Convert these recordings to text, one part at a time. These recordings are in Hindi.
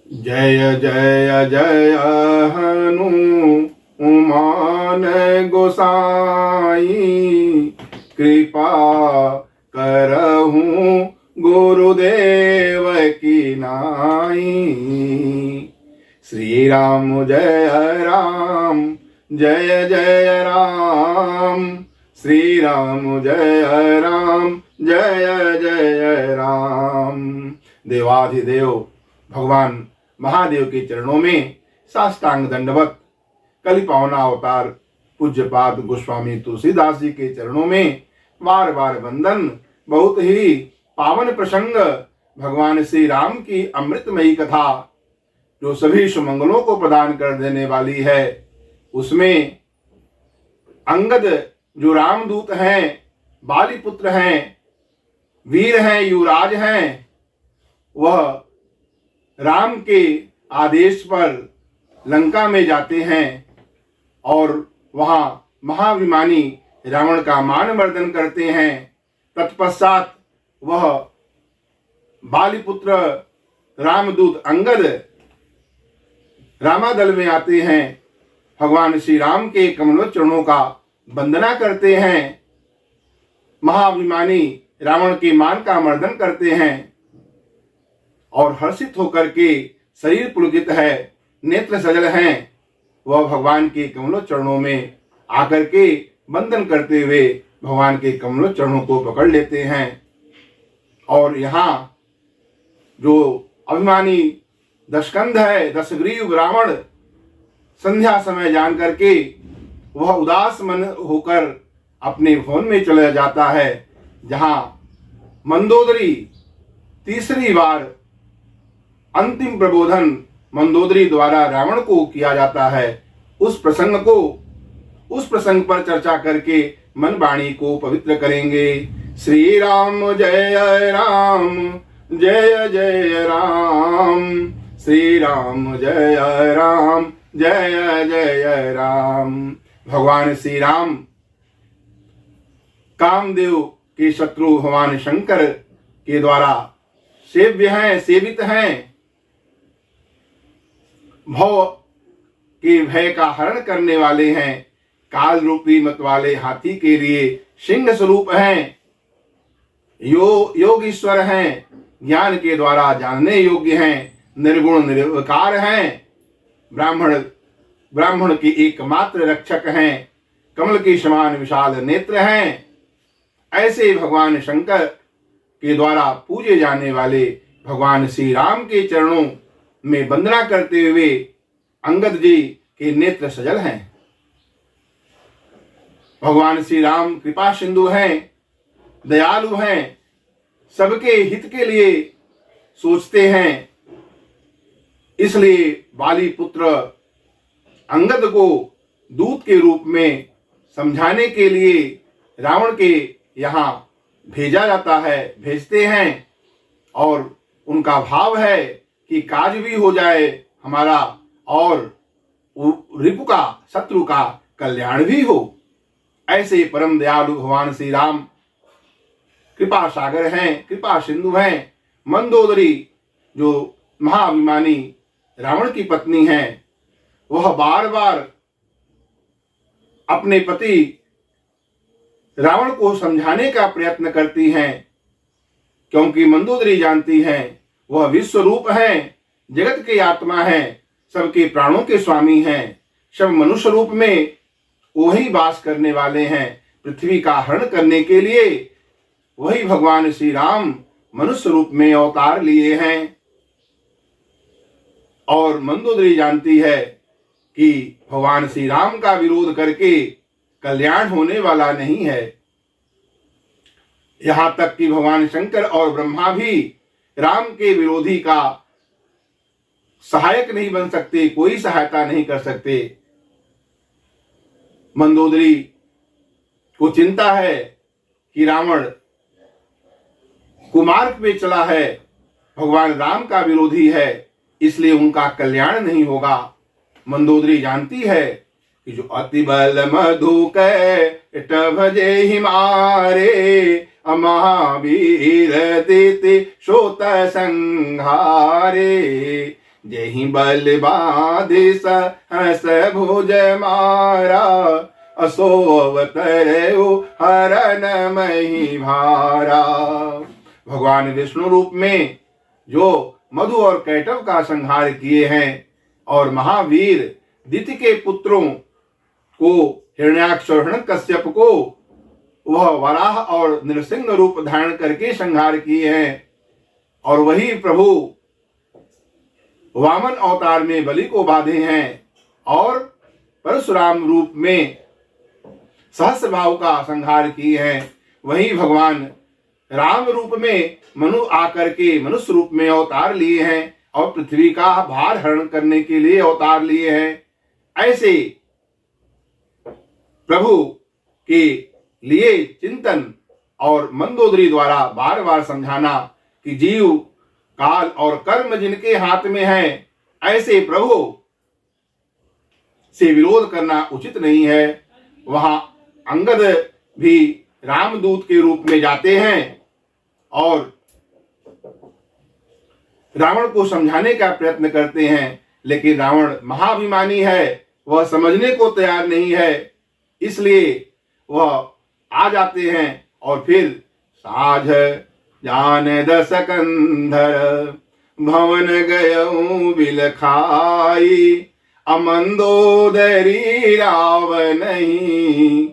जय जय जय हनुमान गोसाई, कृपा करहु गुरुदेव की नाई। श्री राम जय राम, जय जय राम, श्री राम जय राम, जय जय राम। देवाधिदेव भगवान महादेव के चरणों में साष्टांग दंडवत कलि पावना अवतार पूज्यपाद गोस्वामी तुलसीदास जी के चरणों में बार बार वंदन। बहुत ही पावन प्रसंग भगवान श्री राम की अमृतमयी कथा जो सभी सुमंगलों को प्रदान कर देने वाली है। उसमें अंगद जो रामदूत हैं, बाली पुत्र हैं, वीर हैं, युवराज हैं, वह राम के आदेश पर लंका में जाते हैं और वहां महाभिमानी रावण का मानवर्धन करते हैं। तत्पश्चात वह बालीपुत्र रामदूत अंगद रामादल में आते हैं, भगवान श्री राम के कमलोच्चरणों का वंदना करते हैं, महाभिमानी रावण के मान का मर्दन करते हैं और हर्षित होकर के शरीर पुलकित है, नेत्र सजल हैं, वह भगवान के कमलों चरणों में आकर के वंदन करते हुए भगवान के कमलों चरणों को पकड़ लेते हैं। और यहाँ जो अभिमानी दशकंध है, दशग्रीव रावण, संध्या समय जान करके वह उदास मन होकर अपने भवन में चला जाता है, जहाँ मंदोदरी तीसरी बार अंतिम प्रबोधन मंदोदरी द्वारा रावण को किया जाता है। उस प्रसंग पर चर्चा करके मन वाणी को पवित्र करेंगे। श्री राम जय राम, जय जय राम, श्री राम जय राम, जय जय राम। भगवान श्री राम कामदेव के शत्रु भगवान शंकर के द्वारा सेव्य हैं, सेवित हैं। भव के भय का हरण करने वाले हैं, काल रूपी मत वाले हाथी के लिए सिंह स्वरूप हैं, योगीश्वर हैं, ज्ञान के द्वारा जानने योग्य हैं, निर्गुण निर्विकार हैं, ब्राह्मण की एकमात्र रक्षक हैं, कमल के समान विशाल नेत्र हैं। ऐसे भगवान शंकर के द्वारा पूजे जाने वाले भगवान श्री राम के चरणों में वंदना करते हुए अंगद जी के नेत्र सजल हैं। भगवान श्री राम कृपा सिंधु हैं, दयालु हैं, सबके हित के लिए सोचते हैं। इसलिए बाली पुत्र अंगद को दूत के रूप में समझाने के लिए रावण के यहाँ भेजा जाता है, भेजते हैं। और उनका भाव है कि काज भी हो जाए हमारा और रिपु का, शत्रु का कल्याण भी हो। ऐसे परम दयालु भगवान श्री राम कृपा सागर हैं, कृपा सिंधु हैं। मंदोदरी जो महाअभिमानी रावण की पत्नी हैं, वह बार बार अपने पति रावण को समझाने का प्रयत्न करती हैं, क्योंकि मंदोदरी जानती हैं वह विश्व रूप हैं, जगत के आत्मा हैं, सबके प्राणों के स्वामी हैं, सब मनुष्य रूप में वही वास करने वाले हैं। पृथ्वी का हरण करने के लिए वही भगवान श्री राम मनुष्य रूप में अवतार लिए हैं। और मंदोदरी जानती है कि भगवान श्री राम का विरोध करके कल्याण होने वाला नहीं है। यहां तक कि भगवान शंकर और ब्रह्मा भी राम के विरोधी का सहायक नहीं बन सकते, कोई सहायता नहीं कर सकते। मंदोदरी को चिंता है कि रावण कुमार्ग पे चला है, भगवान राम का विरोधी है, इसलिए उनका कल्याण नहीं होगा। मंदोदरी जानती है कि जो अति बल मधु कैट भजे हिमारे, महावीर दिति शोत संहारे, जेहि बल बाधे सहस भुज मारा, असो अवतरऊ हरन मही भारा। भगवान विष्णु रूप में जो मधु और कैटव का संहार किए हैं और महावीर दिति के पुत्रों को, हिरण्याक्ष और हिरण्यकश्यप को वह वराह और नृसिंह रूप धारण करके संहार किए हैं, और वही प्रभु वामन अवतार में बलि को बांधे हैं और परशुराम रूप में सहस्र भाव का संहार किए हैं। वही भगवान राम रूप में मनु आकर के मनुष्य रूप में अवतार लिए हैं और पृथ्वी का भार हरण करने के लिए अवतार लिए हैं। ऐसे प्रभु के लिए चिंतन और मंदोदरी द्वारा बार बार समझाना कि जीव काल और कर्म जिनके हाथ में है, ऐसे प्रभु से विरोध करना उचित नहीं है। वहां अंगद भी रामदूत के रूप में जाते हैं और रावण को समझाने का प्रयत्न करते हैं, लेकिन रावण महाभिमानी है, वह समझने को तैयार नहीं है। इसलिए वह आ जाते हैं और फिर साझ जान दस कंधर भवन गयऊ बिलखाई, अमंदोदरी राव नहीं,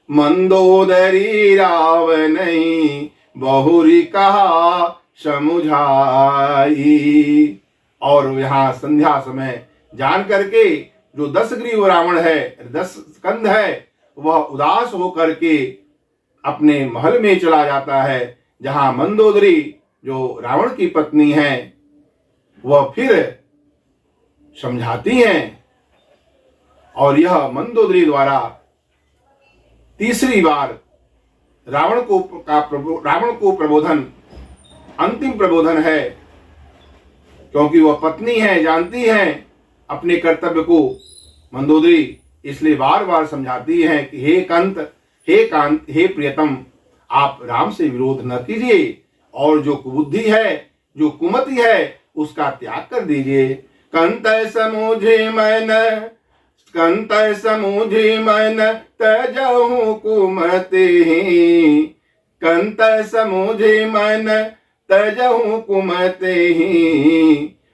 मंदोदरी राव नहीं, बहुरी कहा समुझाई। और यहाँ संध्या समय जान करके जो 10 ग्रीव रावण है, 10 स्कंध है, वह उदास होकर के अपने महल में चला जाता है, जहां मंदोदरी जो रावण की पत्नी है वह फिर समझाती हैं, और यह मंदोदरी द्वारा तीसरी बार रावण को प्रबोधन अंतिम प्रबोधन है, क्योंकि वह पत्नी है, जानती है अपने कर्तव्य को मंदोदरी, इसलिए बार बार समझाती है कि हे कांत, हे प्रियतम, आप राम से विरोध न कीजिए, और जो कुबुद्धि है, जो कुमति है, उसका त्याग कर दीजिए। कंत समूझे मन तजहु कुमति, कंत समूझे मन तजहु कुमति,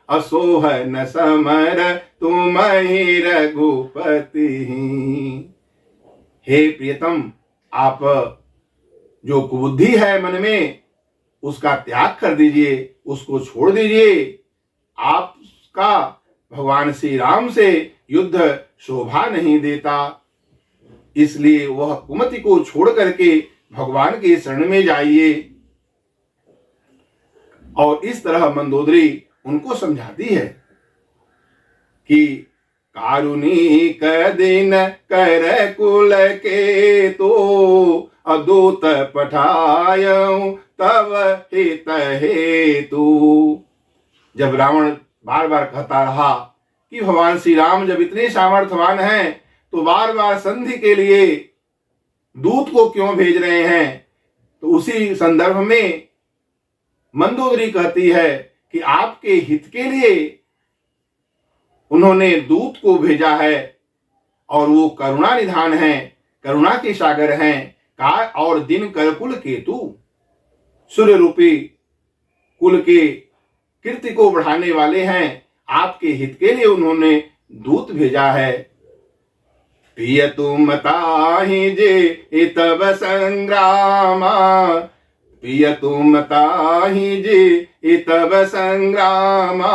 असोहन समर तुम ही रघुपति। हे प्रियतम, आप जो कुबुद्धि है मन में, उसका त्याग कर दीजिए, उसको छोड़ दीजिए। आपका भगवान श्री राम से युद्ध शोभा नहीं देता, इसलिए वह कुमति को छोड़ करके भगवान के शरण में जाइए। और इस तरह मंदोदरी उनको समझाती है कि कारुणिक दिन कर कुल के तो, अदूत पठायऊ तब हित हेतु। जब रावण बार बार कहता रहा कि भगवान श्री राम जब इतने सामर्थ्यवान हैं, तो बार बार संधि के लिए दूत को क्यों भेज रहे हैं, तो उसी संदर्भ में मंदोदरी कहती है कि आपके हित के लिए उन्होंने दूत को भेजा है, और वो करुणा निधान है, करुणा के सागर हैं। काल और दिन कर कुल केतु, सूर्य रूपी कुल के कीर्ति को बढ़ाने वाले हैं, आपके हित के लिए उन्होंने दूत भेजा है। पिय तुम ताहि जे तब संग्रामा, पिय तुम ताहि जे तब संग्रामा,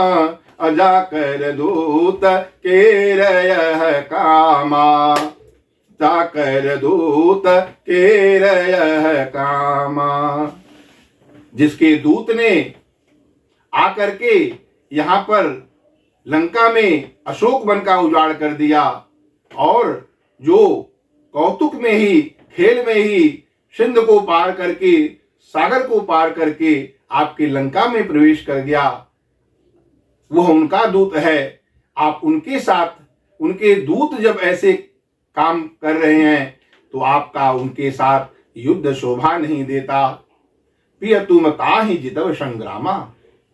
अजाकर दूत के रह कामा, जाकर दूत के रह कामा। जिसके दूत ने आकर के यहाँ पर लंका में अशोक वन का उजाड़ कर दिया, और जो कौतुक में ही, खेल में ही सिंध को पार करके, सागर को पार करके आपके लंका में प्रवेश कर गया, वह उनका दूत है। आप उनके साथ, उनके दूत जब ऐसे काम कर रहे हैं, तो आपका उनके साथ युद्ध शोभा नहीं देता। प्रिय तुम ताहि जितव संग्रामा,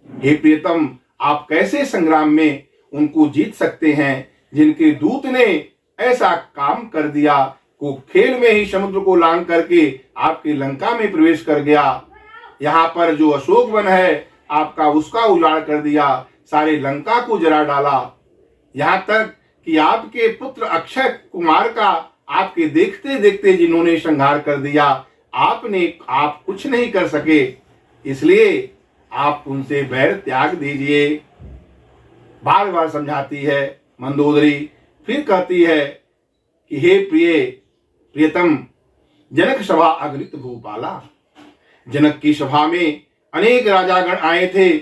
हे प्रियतम, आप कैसे संग्राम में उनको जीत सकते हैं जिनके दूत ने ऐसा काम कर दिया को खेल में ही समुद्र को लांग करके आपकी लंका में प्रवेश कर गया। यहाँ पर जो अशोक वन है आपका उसका उजाड़ कर दिया, सारे लंका को जला डाला। यहाँ तक कि आपके पुत्र अक्षय कुमार का आपके देखते देखते जिन्होंने संहार कर दिया, आप कुछ नहीं कर सके, इसलिए आप उनसे बैर त्याग दीजिए। बार बार समझाती है मंदोदरी। फिर कहती है कि हे प्रियतम जनक सभा अगणित भूपाला। जनक की सभा में अनेक राजागण आए थे,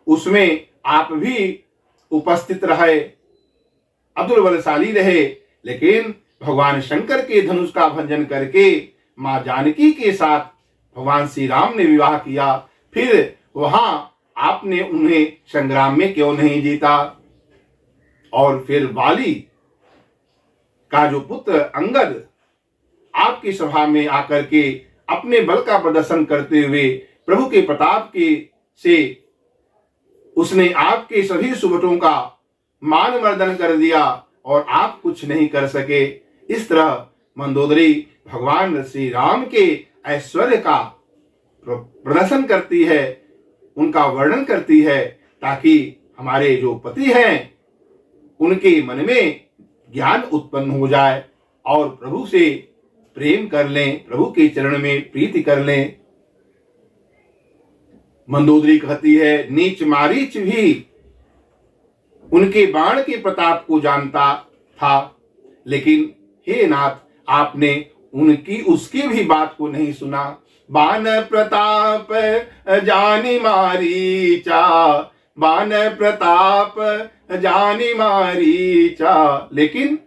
उसमें आप भी उपस्थित रहे, अतुल बलशाली रहे, लेकिन भगवान शंकर के धनुष का भंजन करके मां जानकी के साथ भगवान श्री राम ने विवाह किया। फिर वहां आपने उन्हें संग्राम में क्यों नहीं जीता? और फिर वाली का जो पुत्र अंगद आपकी सभा में आकर के अपने बल का प्रदर्शन करते हुए प्रभु के प्रताप के से उसने आपके सभी सुबटों का मान मर्दन कर दिया और आप कुछ नहीं कर सके। इस तरह मंदोदरी भगवान श्री राम के ऐश्वर्य का प्रदर्शन करती है, उनका वर्णन करती है, ताकि हमारे जो पति हैं उनके मन में ज्ञान उत्पन्न हो जाए और प्रभु से प्रेम कर लें, प्रभु के चरण में प्रीति कर लें। मंदोदरी कहती है नीच मारीच भी उनके बाण के प्रताप को जानता था, लेकिन हे नाथ आपने उनकी उसकी भी बात को नहीं सुना। बाण प्रताप जानी मारीचा, बाण प्रताप जानी मारीचा, लेकिन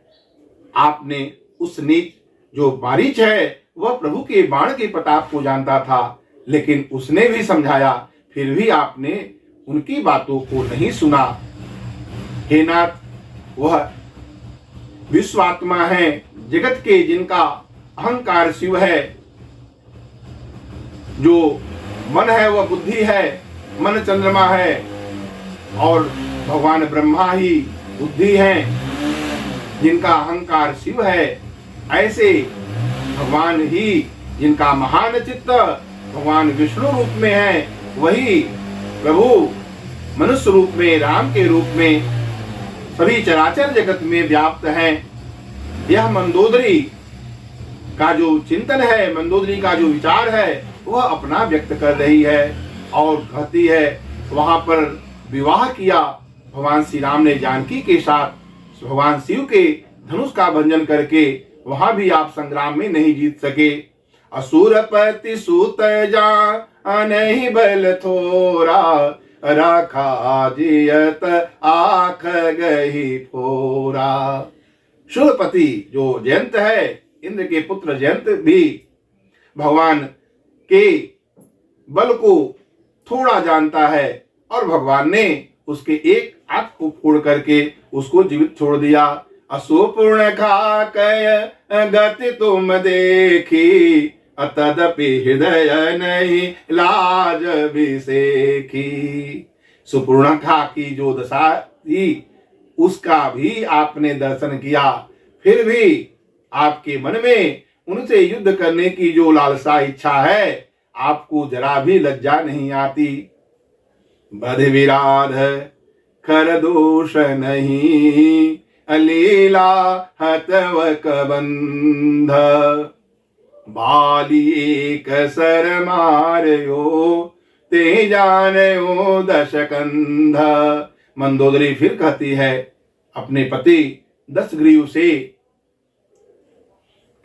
आपने उस नीच जो मारीच है वह प्रभु के बाण के प्रताप को जानता था, लेकिन उसने भी समझाया, फिर भी आपने उनकी बातों को नहीं सुना। हे नाथ, वह विश्वात्मा है, जगत के जिनका अहंकार शिव है, जो मन है वह बुद्धि है, मन चंद्रमा है और भगवान ब्रह्मा ही बुद्धि है, जिनका अहंकार शिव है, ऐसे भगवान ही जिनका महान चित्त भगवान विष्णु रूप में है, वही प्रभु मनुष्य रूप में राम के रूप में सभी चराचर जगत में व्याप्त हैं। यह मंदोदरी का जो चिंतन है, मंदोदरी का जो विचार है, वह अपना व्यक्त कर रही है और कहती है वहां पर विवाह किया भगवान श्री राम ने जानकी के साथ, भगवान शिव के धनुष का भंजन करके, वहां भी आप संग्राम में नहीं जीत सके। असुरपति सूत जा नहीं बल थोरा, रखा जियत आख गही फोरा। शूरपति जो जयंत है, इंद्र के पुत्र जयंत भी भगवान के बल को थोड़ा जानता है और भगवान ने उसके एक आंख को फोड़ करके उसको जीवित छोड़ दिया। असुपूर्ण खाकय गति तुम देखी, तदपि हृदय नहीं लाज विसेखी। सुपूर्णखा की जो दशा थी उसका भी आपने दर्शन किया, फिर भी आपके मन में उनसे युद्ध करने की जो लालसा इच्छा है, आपको जरा भी लज्जा नहीं आती। बध विराध कर दोष नहीं, लीला हतवक बंध। बाली एक सर मारयो, ते जानो दशकंध। मंदोदरी फिर कहती है अपने पति दशग्रीव से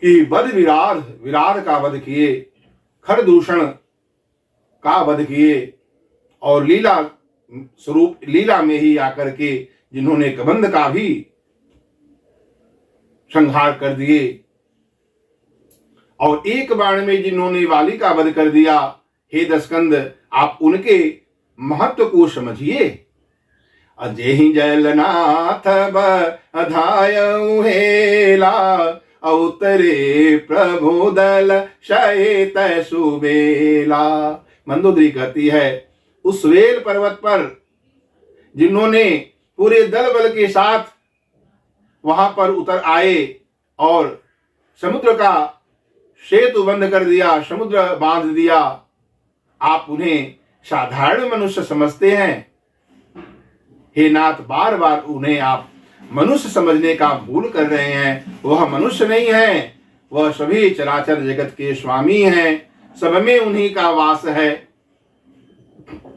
कि बद विराध का वध किए, खरदूषण का वध किए और लीला में ही आकर के जिन्होंने कबंध का भी संहार कर दिए और एक बाण में जिन्होंने वाली का वध कर दिया। हे दशकंद, आप उनके महत्व को समझिए। अजय ही जलनाथ बधाय हेला, अवतरे प्रभु दल शयत सुबेला। मंदोदरी कहती है उस वेल पर्वत पर जिन्होंने पूरे दल बल के साथ वहां पर उतर आए और समुद्र का सेतु बंद कर दिया, समुद्र बांध दिया, आप उन्हें साधारण मनुष्य समझते हैं। हे नाथ, बार बार उन्हें आप मनुष्य समझने का भूल कर रहे हैं। वह मनुष्य नहीं है, वह सभी चराचर जगत के स्वामी हैं, सब में उन्हीं का वास है।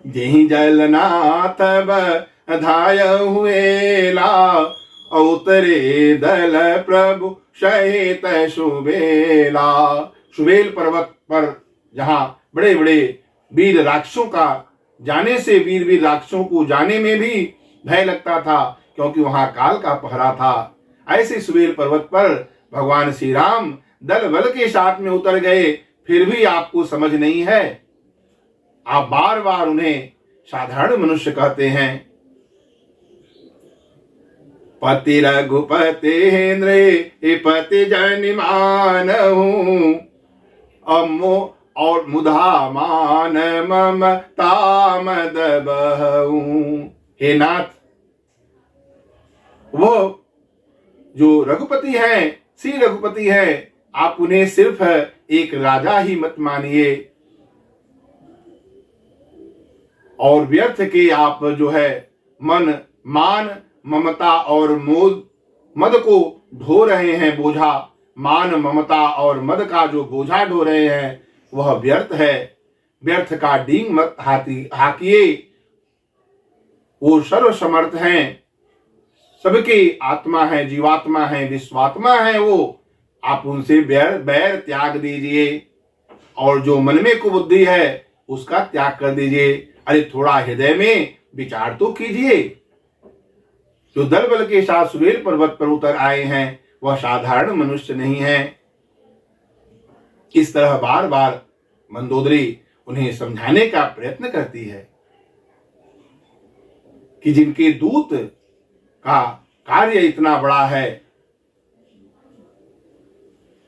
जेहि जलनाथ धाय हुएला, उतरे दल प्रभु सहित सुबेला। सुबेल पर्वत पर जहां बड़े बड़े वीर राक्षसों का जाने से, वीर राक्षसों को जाने में भी भय लगता था, क्योंकि वहां काल का पहरा था। ऐसे सुबेल पर्वत पर भगवान श्री राम दल बल के साथ में उतर गए, फिर भी आपको समझ नहीं है। आप बार बार उन्हें साधारण मनुष्य कहते हैं। पति रघुपति इंद्र पति जनिमानहु, अमो और मुधा मान ममता मद बहू। हे नाथ, वो जो रघुपति हैं, श्री रघुपति हैं, आप उन्हें सिर्फ एक राजा ही मत मानिए और व्यर्थ के आप जो है मन, मान, ममता और मद को ढो रहे हैं बोझा। मान, ममता और मद का जो बोझा ढो रहे हैं वह व्यर्थ है। व्यर्थ का डींग मत हाकिए। वो सर्व समर्थ हैं, सबकी आत्मा है, जीवात्मा है, विश्वात्मा है। वो आप उनसे बैर त्याग दीजिए और जो मन में कुबुद्धि है उसका त्याग कर दीजिए। अरे थोड़ा हृदय में विचार तो कीजिए। जो दल बल के साथ सुबेल पर्वत पर उतर आए हैं वह साधारण मनुष्य नहीं है। इस तरह बार बार मंदोदरी उन्हें समझाने का प्रयत्न करती है कि जिनके दूत का कार्य इतना बड़ा है,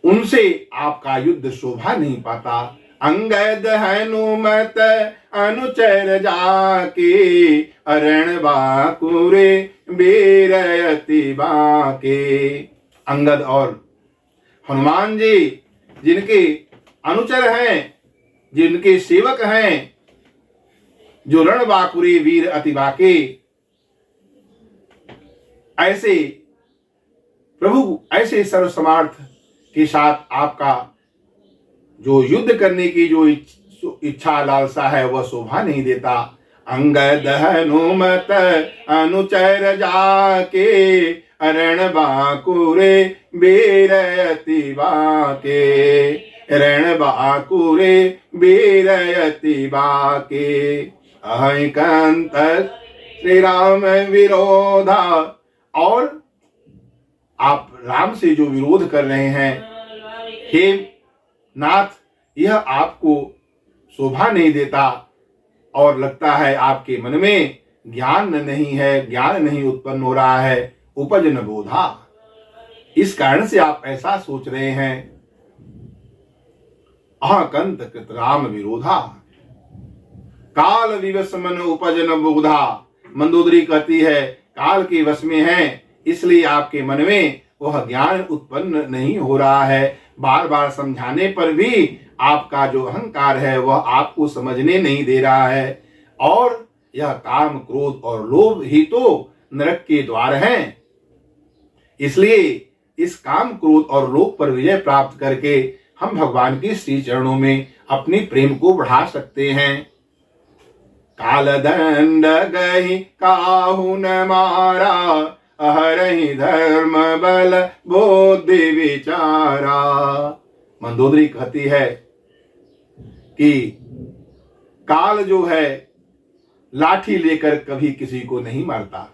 उनसे आपका युद्ध शोभा नहीं पाता। अंगद हनुमत अनुचर जाके, अरण बाकुरे बीरयति बाके। अंगद और हनुमान जी जिनके अनुचर हैं, जिनके सेवक हैं, जो रण बाकुरे वीर अति बाके, ऐसे प्रभु, ऐसे सर्वसमर्थ के साथ आपका जो युद्ध करने की जो इच्छा लालसा है वह शोभा नहीं देता। अंगद हनुमत अनुचर जाके, अरण बाकुरे बीरयति बाके, रण बाकुरे बीरयति बाके। अहिकंत श्री राम विरोधा, और आप राम से जो विरोध कर रहे हैं, हे नाथ, यह आपको शोभा नहीं देता और लगता है आपके मन में ज्ञान नहीं है, ज्ञान नहीं उत्पन्न हो रहा है, उपज न बोधा। इस कारण से आप ऐसा सोच रहे हैं। अहकंत कृत राम विरोधा, काल विवश मन उपज न बोधा। मंदोदरी कहती है काल के वश में है, इसलिए आपके मन में वह ज्ञान उत्पन्न नहीं हो रहा है। बार बार समझाने पर भी आपका जो अहंकार है वह आपको समझने नहीं दे रहा है। और यह काम, क्रोध और लोभ ही तो नरक के द्वार हैं। इसलिए इस काम, क्रोध और लोभ पर विजय प्राप्त करके हम भगवान के श्री चरणों में अपनी प्रेम को बढ़ा सकते हैं। काल दंड गहि काहू न मारा, अहरहि धर्म बल बुद्धि विचारा। मंदोदरी कहती है कि काल जो है लाठी लेकर कभी किसी को नहीं मारता।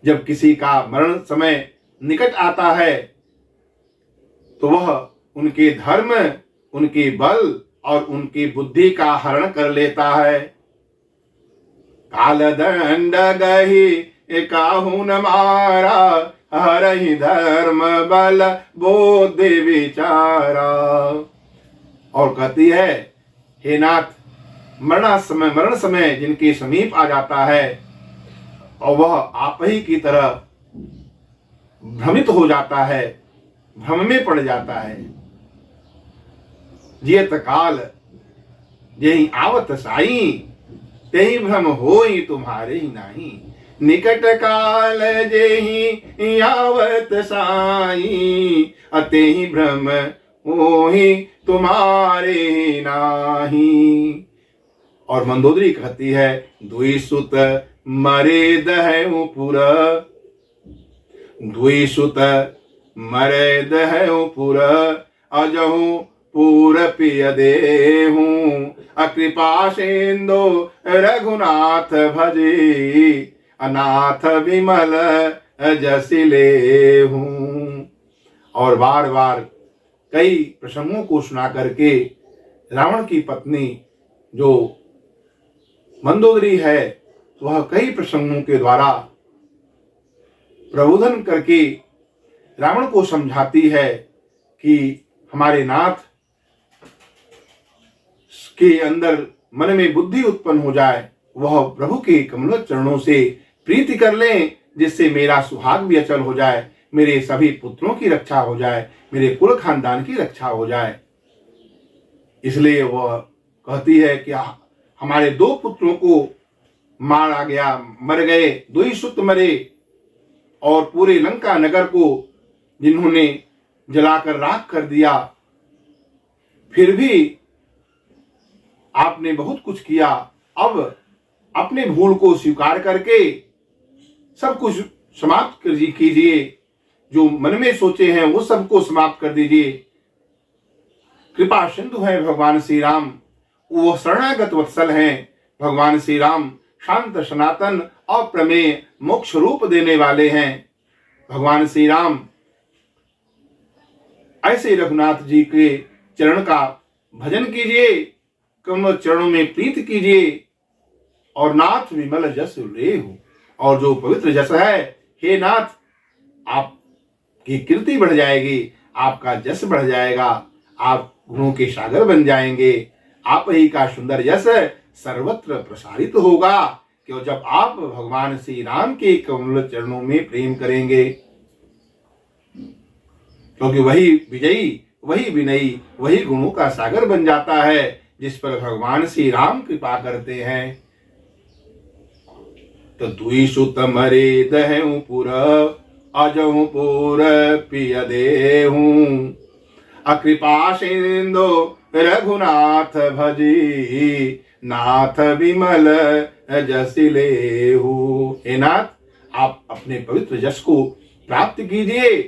जब किसी का मरण समय निकट आता है तो वह उनके धर्म, उनके बल और उनकी बुद्धि का हरण कर लेता है। काल दंड गहि काहू न मारा, हरहि धर्म बल बुद्धि विचारा। और कहती है, हे नाथ, मरण समय जिनके समीप आ जाता है और वह आप ही की तरह भ्रमित हो जाता है, भ्रम में पड़ जाता है। जियत काल जेहि आवत साई, तेहि भ्रम होई तुम्हारे ही नाही। निकट काल जेहि आवत साई, अतेहि भ्रम होई तुम्हारे नाही। और मंदोदरी कहती है, दुई सुत मरे दहु पुर, दुई सुत मरे दहु पुर, अजहु पूर पिय देहु, अकृपा सिंधु रघुनाथ भजे, अनाथ विमल जसि लेहु। और बार बार कई प्रसंगों को सुना करके रावण की पत्नी जो मंदोदरी है, वह कई प्रसंगों के द्वारा प्रबोधन करके रावण को समझाती है कि हमारे नाथ के अंदर मन में बुद्धि उत्पन्न हो जाए, वह प्रभु के कमल चरणों से प्रीति कर लें, जिससे मेरा सुहाग भी अचल हो जाए, मेरे सभी पुत्रों की रक्षा हो जाए, मेरे कुल खानदान की रक्षा हो जाए। इसलिए वह कहती है कि हमारे 2 पुत्रों को मारा गया, मर गए, 2 ही सुत मरे, और पूरे लंका नगर को जिन्होंने जलाकर राख कर दिया, फिर भी आपने बहुत कुछ किया। अब अपने भूल को स्वीकार करके सब कुछ समाप्त कीजिए, जो मन में सोचे हैं वो सबको समाप्त कर दीजिए। कृपा सिंधु है भगवान श्री राम, वो शरणागत वत्सल हैं भगवान श्री राम, शांत सनातन अप्रमेय मोक्ष रूप देने वाले हैं भगवान श्री राम। ऐसे रघुनाथ जी के चरण का भजन कीजिए, कमल चरणों में प्रीत कीजिए, और नाथ विमल जस लेहु, और जो पवित्र जस है, हे नाथ, आपकी कीर्ति बढ़ जाएगी, आपका जस बढ़ जाएगा, आप गुणों के सागर बन जाएंगे, आप ही का सुंदर यश सर्वत्र प्रसारित होगा। क्यों? जब आप भगवान श्री राम के कमल चरणों में प्रेम करेंगे, क्योंकि वही विजयी, वही विनयी, वही गुणों का सागर बन जाता है, जिस पर भगवान श्री राम कृपा करते हैं। तो दुई सुत मरे दहु पुर, अजहु पूर पिय देहु, अकृपा सिंधु रघुनाथ भजी, नाथ विमल जसि लेहु। हे नाथ, आप अपने पवित्र जस को प्राप्त कीजिए।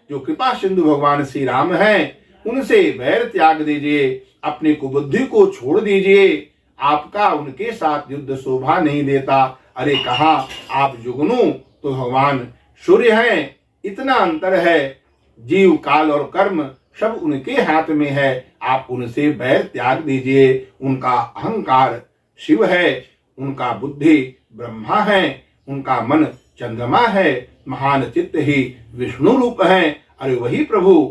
जो कृपा सिंधु भगवान श्री राम हैं, उनसे वैर त्याग दीजिए, अपनी कुबुद्धि को छोड़ दीजिए। आपका उनके साथ युद्ध शोभा नहीं देता। अरे कहाँ आप जुगनू तो भगवान सूर्य हैं, इतना अंतर है। जीव, काल और कर्म सब उनके हाथ में है। आप उनसे बैर त्याग दीजिए। उनका अहंकार शिव है, उनका बुद्धि ब्रह्मा है, उनका मन चंद्रमा है, महान चित्त ही विष्णु रूप है। अरे वही प्रभु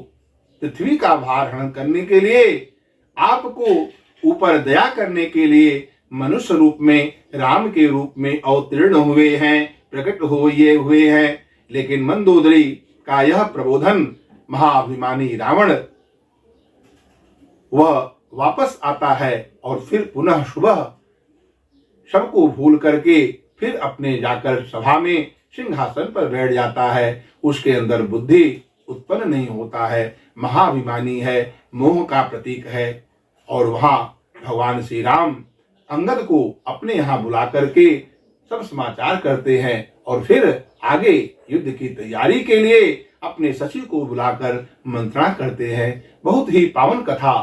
पृथ्वी का भार हरण करने के लिए, आपको ऊपर दया करने के लिए मनुष्य रूप में, राम के रूप में अवतीर्ण हुए हैं, प्रकट हुए हैं। लेकिन मंदोदरी का यह प्रबोधन महाअभिमानी रावण वह वापस आता है और फिर पुनः सुबह सबको भूल करके फिर अपने जाकर सभा में सिंहासन पर बैठ जाता है। उसके अंदर बुद्धि उत्पन्न नहीं होता है, महाअभिमानी है, मोह का प्रतीक है। और वहां भगवान श्री राम अंगद को अपने यहाँ बुला करके सब समाचार करते हैं और फिर आगे युद्ध की तैयारी के लिए अपने सचिव को बुलाकर मंत्रणा करते हैं। बहुत ही पावन कथा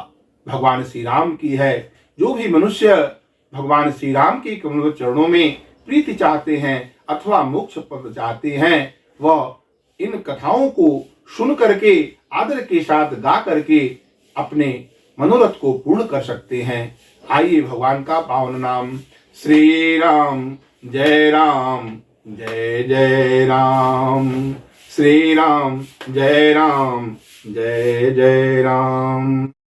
भगवान श्री राम की है। जो भी मनुष्य भगवान श्री राम के कमल चरणों में प्रीति चाहते हैं अथवा मोक्ष पद चाहते हैं, वह इन कथाओं को सुन करके आदर के साथ गा करके अपने मनोरथ को पूर्ण कर सकते हैं। आइए भगवान का पावन नाम श्री राम जय राम जय जय राम, श्री राम जय राम जय जय राम।